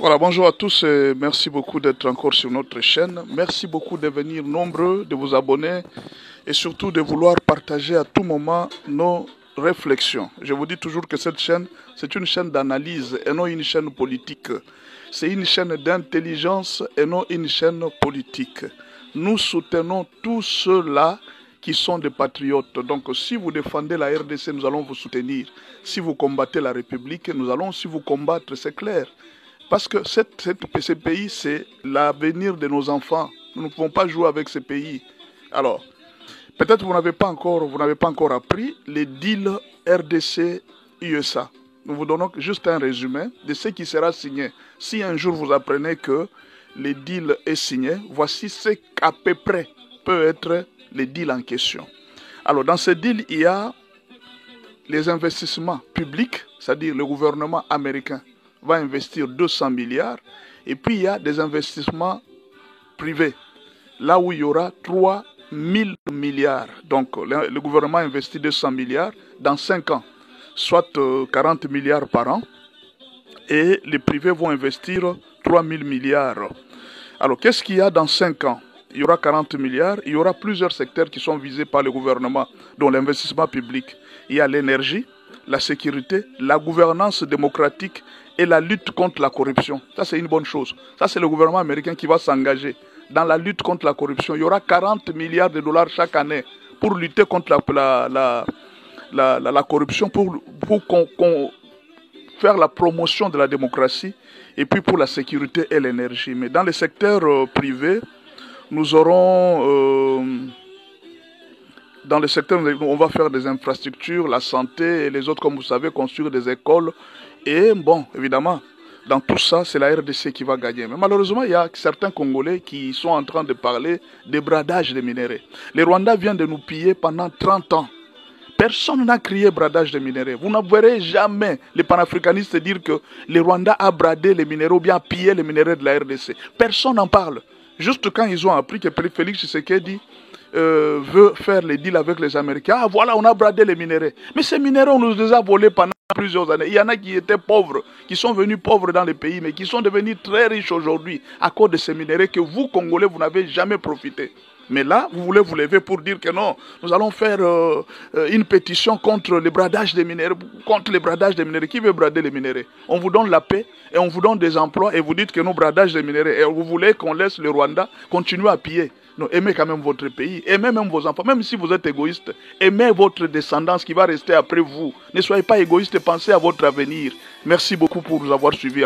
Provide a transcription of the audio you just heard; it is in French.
Voilà, bonjour à tous et merci beaucoup d'être encore sur notre chaîne. Merci beaucoup de venir nombreux, de vous abonner et surtout de vouloir partager à tout moment nos réflexions. Je vous dis toujours que cette chaîne, c'est une chaîne d'analyse et non une chaîne politique. C'est une chaîne d'intelligence et non une chaîne politique. Nous soutenons tous ceux-là qui sont des patriotes. Donc si vous défendez la RDC, nous allons vous soutenir. Si vous combattez la République, nous allons aussi vous combattre, c'est clair. Parce que ce pays, c'est l'avenir de nos enfants. Nous ne pouvons pas jouer avec ce pays. Alors, peut-être vous n'avez pas encore appris les deals RDC-USA. Nous vous donnons juste un résumé de ce qui sera signé. Si un jour vous apprenez que le deal est signé, voici ce qu'à peu près peut être le deal en question. Alors, dans ce deal, il y a les investissements publics, c'est-à-dire le gouvernement américain va investir 200 milliards. Et puis, il y a des investissements privés, là où il y aura 3 000 milliards. Donc, le gouvernement investit 200 milliards dans 5 ans, soit 40 milliards par an. Et les privés vont investir 3 000 milliards. Alors, qu'est-ce qu'il y a dans 5 ans? Il y aura 40 milliards. Il y aura plusieurs secteurs qui sont visés par le gouvernement, dont l'investissement public. Il y a l'énergie, la sécurité, la gouvernance démocratique et la lutte contre la corruption. Ça, c'est une bonne chose. Ça, c'est le gouvernement américain qui va s'engager dans la lutte contre la corruption. Il y aura 40 milliards de dollars chaque année pour lutter contre la corruption, pour faire la promotion de la démocratie et puis pour la sécurité et l'énergie. Mais dans le secteur privé, nous aurons... dans le secteur, on va faire des infrastructures, la santé et les autres, comme vous savez, construire des écoles. Et bon, évidemment, dans tout ça, c'est la RDC qui va gagner. Mais malheureusement, il y a certains Congolais qui sont en train de parler de bradage des minéraux. Les Rwandais viennent de nous piller pendant 30 ans. Personne n'a crié bradage des minéraux. Vous ne verrez jamais les panafricanistes dire que les Rwandais a bradé les minéraux ou bien pillé les minéraux de la RDC. Personne n'en parle. Juste quand ils ont appris que Félix Tshisekedi veut faire les deals avec les Américains. Ah voilà, on a bradé les minéraux. Mais ces minéraux, on nous les a volés pendant plusieurs années. Il y en a qui étaient pauvres, qui sont venus pauvres dans le pays, mais qui sont devenus très riches aujourd'hui à cause de ces minéraux que vous, Congolais, vous n'avez jamais profité. Mais là, vous voulez vous lever pour dire que non, nous allons faire une pétition contre le bradage des minéraux. Contre le bradage des minéraux. Qui veut brader les minéraux? On vous donne la paix et on vous donne des emplois et vous dites que nous bradage des minéraux. Et vous voulez qu'on laisse le Rwanda continuer à piller. Non, aimez quand même votre pays, aimez même vos enfants, même si vous êtes égoïste, aimez votre descendance qui va rester après vous. Ne soyez pas égoïste, pensez à votre avenir. Merci beaucoup pour nous avoir suivis.